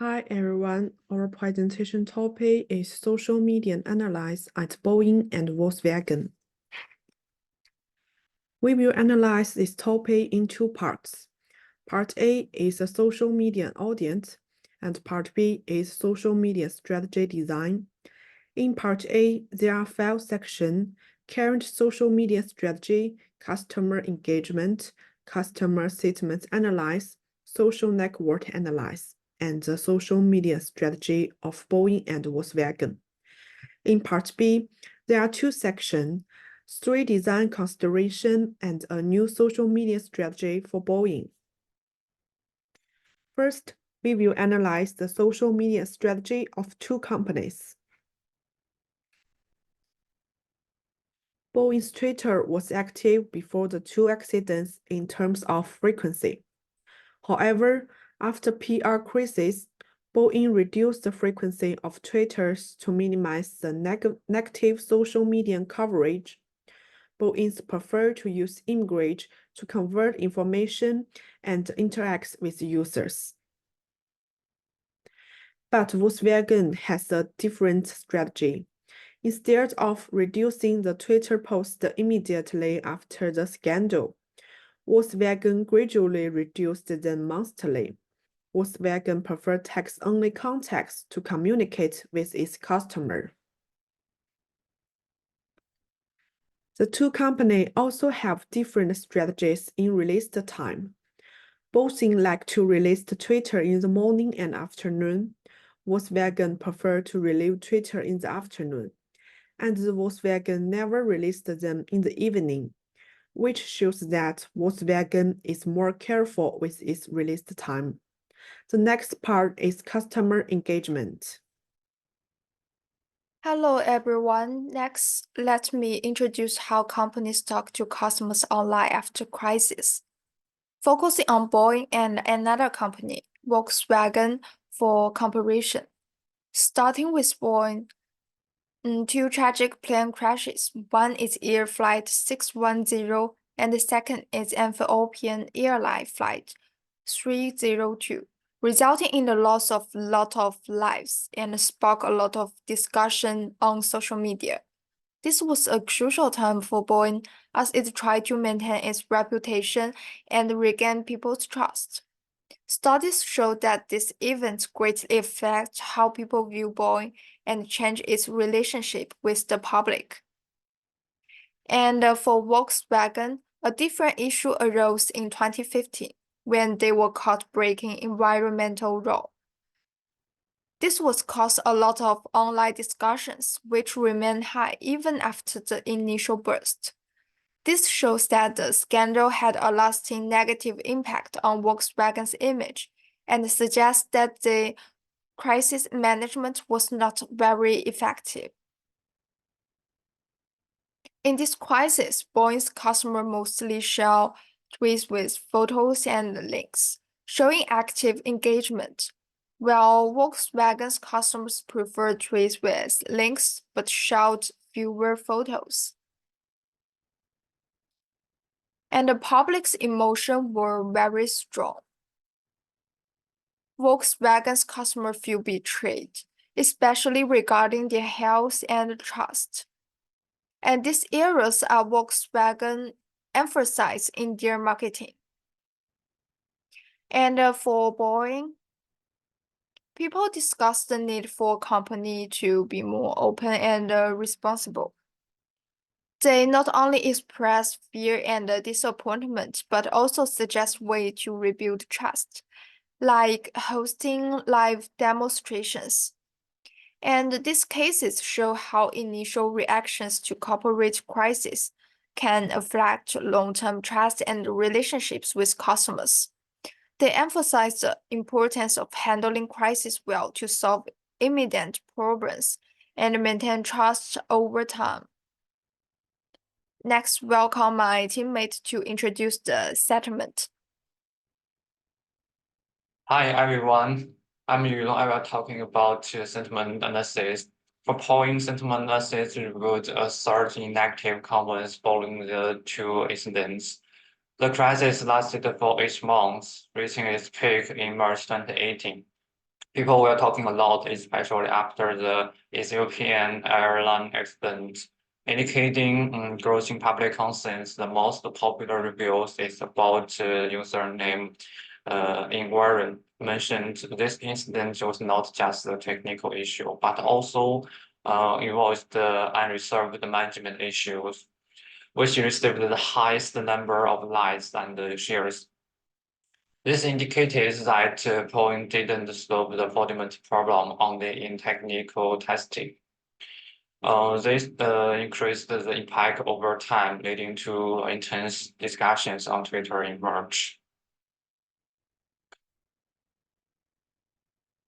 Hi everyone, our presentation topic is social media analysis at Boeing and Volkswagen. We will analyze this topic in two parts. Part A is a social media audience, and Part B is social media strategy design. In Part A, there are 5 sections: current social media strategy, customer engagement, customer sentiment analysis, social network analysis, and the social media strategy of Boeing and Volkswagen. In Part B, there are 2 sections: 3 design consideration and a new social media strategy for Boeing. First, we will analyze the social media strategy of 2 companies. Boeing's Twitter was active before the 2 accidents in terms of frequency. However, after PR crisis, Boeing reduced the frequency of Twitters to minimize the negative social media coverage. Boeing's prefer to use imagery to convert information and interact with users. But Volkswagen has a different strategy. Instead of reducing the Twitter post immediately after the scandal, Volkswagen gradually reduced them monthly. Volkswagen preferred text-only contacts to communicate with its customer. The 2 companies also have different strategies in release time. Boeing like to release Twitter in the morning and afternoon. Volkswagen prefer to release Twitter in the afternoon, and the Volkswagen never released them in the evening, which shows that Volkswagen is more careful with its release time. The next part is customer engagement. Hello everyone. Next, let me introduce how companies talk to customers online after crisis. Focusing on Boeing and another company, Volkswagen, for comparison. Starting with Boeing, 2 tragic plane crashes. One is Air Flight 610 and the second is Ethiopian Airline Flight 302, resulting in the loss of a lot of lives and sparked a lot of discussion on social media. This was a crucial time for Boeing as it tried to maintain its reputation and regain people's trust. Studies show that these events greatly affect how people view Boeing and change its relationship with the public. And for Volkswagen, a different issue arose in 2015 when they were caught breaking environmental law. This was caused a lot of online discussions, which remain high even after the initial burst. This shows that the scandal had a lasting negative impact on Volkswagen's image and suggests that the crisis management was not very effective. In this crisis, Boeing's customers mostly share tweets with photos and links, showing active engagement, while Volkswagen's customers prefer tweets with links but shared fewer photos. And the public's emotions were very strong. Volkswagen's customers feel betrayed, especially regarding their health and trust. And these areas are Volkswagen emphasized in their marketing. And for Boeing, people discuss the need for a company to be more open and responsible. They not only express fear and disappointment, but also suggest ways to rebuild trust, like hosting live demonstrations. And these cases show how initial reactions to corporate crises can affect long-term trust and relationships with customers. They emphasize the importance of handling crises well to solve immediate problems and maintain trust over time. Next, welcome my teammate to introduce the settlement. Hi everyone, I'm Yulong. I will talking about sentiment analysis. For Boeing, sentiment analysis revealed a surge in negative comments following the 2 incidents. The crisis lasted for 8 months, reaching its peak in March 2018. people were talking a lot, especially after the Ethiopian airline accident, indicating growing public concerns. The most popular reviews is about username invariant mentioned this incident was not just a technical issue, but also involved unresolved management issues, which received the highest number of likes and shares. This indicated that polling didn't solve the fundamental problem only in technical testing. This increased the impact over time, leading to intense discussions on Twitter in March.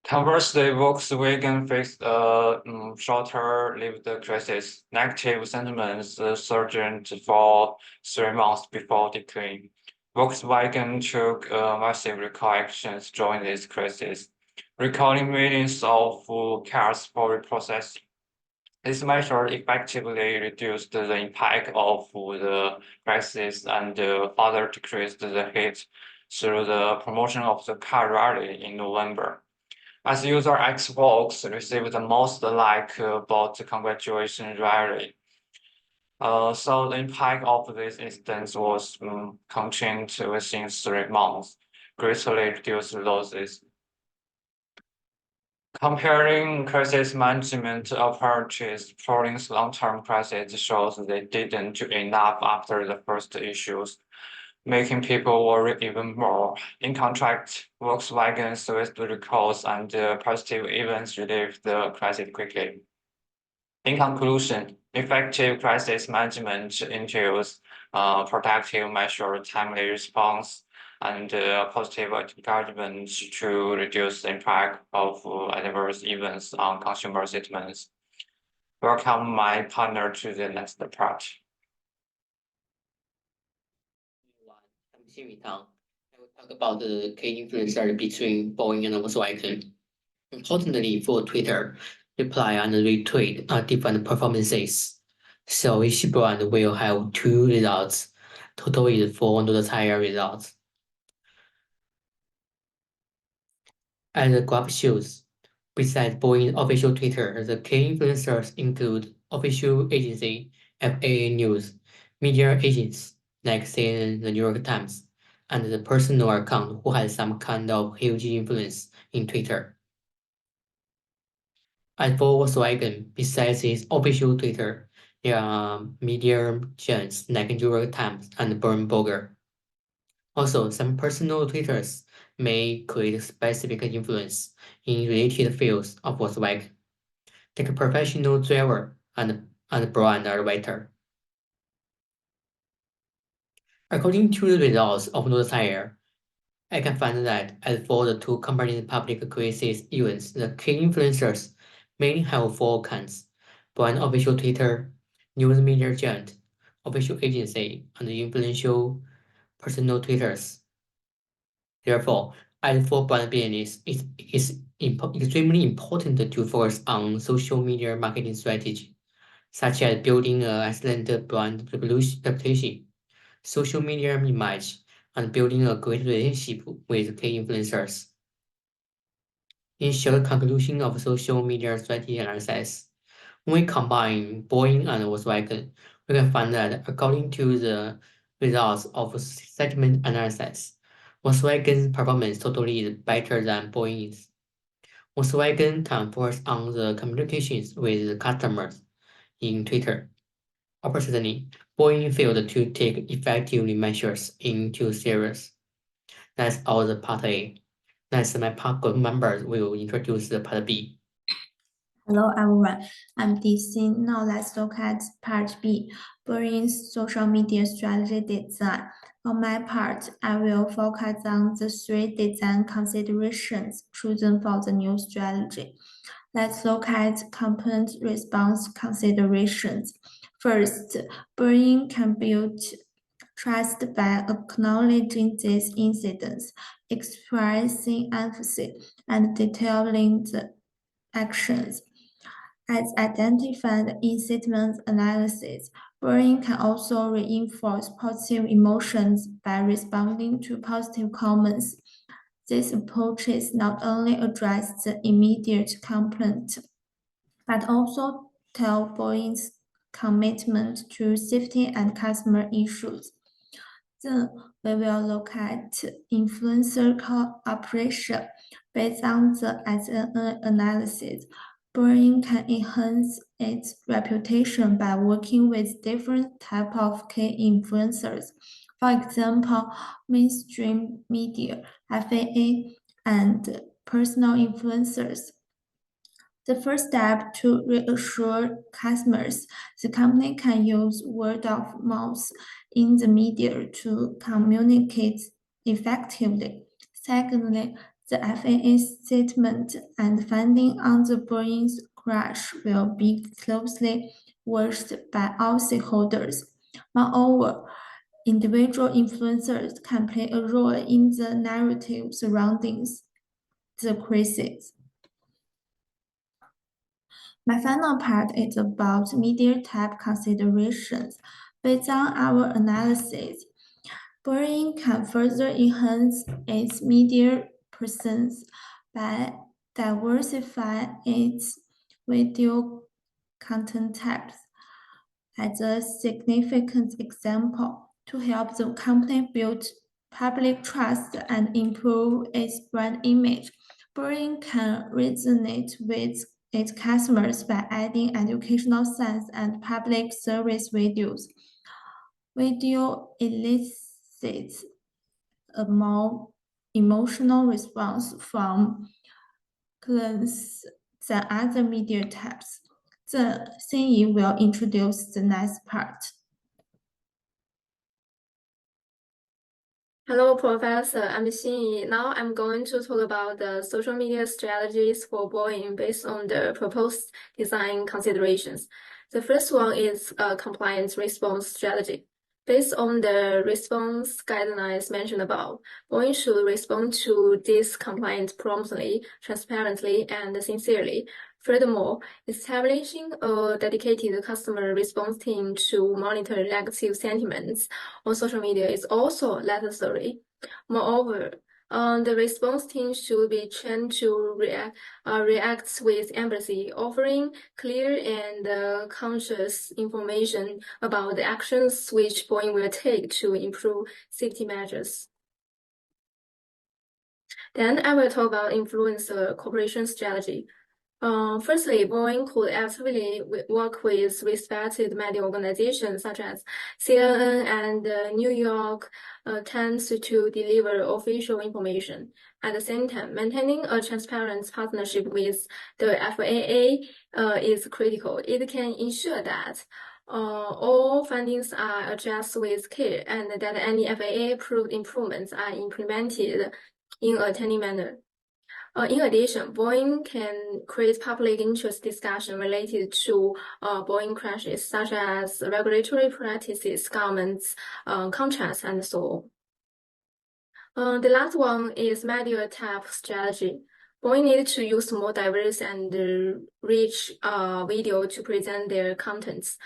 Conversely, Volkswagen faced a shorter-lived crisis. Negative sentiments surged for 3 months before declining. Volkswagen took massive recall actions during this crisis, recalling millions of cars for reprocessing. This measure effectively reduced the impact of the crisis and further decreased the hit through the promotion of the car rally in November. As user Xbox received the most like about the congratulation rally. So the impact of this instance was contained within 3 months, greatly reduced losses. Comparing crisis management approaches, Polling's long-term crisis shows they didn't do enough after the first issues, making people worry even more. In contrast, Volkswagen swift recalls and positive events relieved the crisis quickly. In conclusion, effective crisis management entails protective measure, timely response, and positive engagement to reduce the impact of adverse events on consumer sentiments. Welcome my partner to the next part. I'm Xinyu Tang. I will talk about the key influencer between Boeing and Volkswagen. Importantly, for Twitter, reply and retweet are different performances. So each brand will have 2 results. Total is 4 notifier results. As the graph shows, besides Boeing official Twitter, the key influencers include official agency, FAA News, media agents like CNN, the New York Times, and the personal account who has some kind of huge influence in Twitter. As for Volkswagen, besides its official Twitter, there are media giants like New York Times and Bloomberg. Also, some personal Twitters may create specific influence in related fields of Volkswagen, like a professional driver and brand elevator. According to the results of Notifier, I can find that as for the 2 companies' public crisis events, the key influencers mainly have 4 accounts: brand official Twitter, news media giant, official agency, and influential personal Twitters. Therefore, as for brand business, it is extremely important to focus on social media marketing strategy, such as building an excellent brand reputation, social media image, and building a great relationship with key influencers. In short conclusion of social media strategy analysis, when we combine Boeing and Volkswagen, we can find that according to the results of segment analysis, Volkswagen's performance totally is better than Boeing's. Volkswagen can focus on the communications with the customers in Twitter. Oppositely, Boeing failed to take effective measures in 2 series. That's all the part A. Next, my part group members will introduce the part B. Hello everyone, I'm DC. Now let's look at part B, Boeing's social media strategy design. On my part, I will focus on the 3 design considerations chosen for the new strategy. Let's look at component response considerations. First, Boeing can build trust by acknowledging these incidents, expressing empathy, and detailing the actions. As identified in sentiment analysis, Boeing can also reinforce positive emotions by responding to positive comments. These approaches not only address the immediate complaint, but also tell Boeing's commitment to safety and customer issues. Then we will look at influencer cooperation. Based on the SNN analysis, Boeing can enhance its reputation by working with different types of key influencers. For example, mainstream media, FAA, and personal influencers. The first step to reassure customers, the company can use word of mouth in the media to communicate effectively. Secondly, the FAA's statement and funding on the Boeing's crash will be closely watched by all stakeholders. Moreover, individual influencers can play a role in the narrative surrounding the crisis. My final part is about media type considerations. Based on our analysis, Boeing can further enhance its media presence by diversifying its video content types. As a significant example, to help the company build public trust and improve its brand image, Boeing can resonate with its customers by adding educational science and public service videos. Video elicits a more emotional response from clients than other media types. Then Xinyi will introduce the next part. Hello, Professor. I'm Xinyi. Now I'm going to talk about the social media strategies for Boeing based on the proposed design considerations. The first one is a compliance response strategy. Based on the response guidelines mentioned above, Boeing should respond to this compliance promptly, transparently, and sincerely. Furthermore, establishing a dedicated customer response team to monitor negative sentiments on social media is also necessary. Moreover, the response team should be trained to react with empathy, offering clear and conscious information about the actions which Boeing will take to improve safety measures. Then I will talk about influencer cooperation strategy. Firstly, Boeing could actively work with respected media organizations such as CNN and New York Times to deliver official information. At the same time, maintaining a transparent partnership with the FAA is critical. It can ensure that all findings are addressed with care and that any FAA-approved improvements are implemented in a timely manner. In addition, Boeing can create public interest discussion related to Boeing crashes, such as regulatory practices, governments, contracts, and so on. The last one is media type strategy. Boeing needs to use more diverse and rich video to present their contents.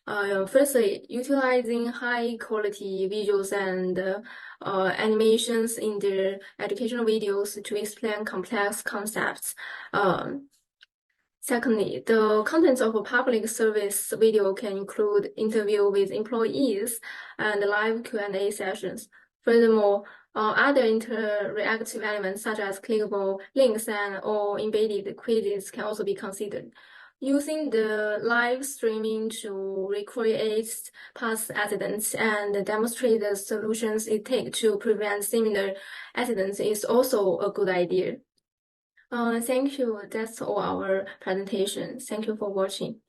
Firstly, utilizing high-quality visuals and animations in their educational videos to explain complex concepts. Secondly, the contents of a public service video can include interview with employees and live Q&A sessions. Furthermore, other interactive elements such as clickable links or embedded quizzes can also be considered. Using the live streaming to recreate past accidents and demonstrate the solutions it takes to prevent similar accidents is also a good idea. Thank you. That's all our presentation. Thank you for watching.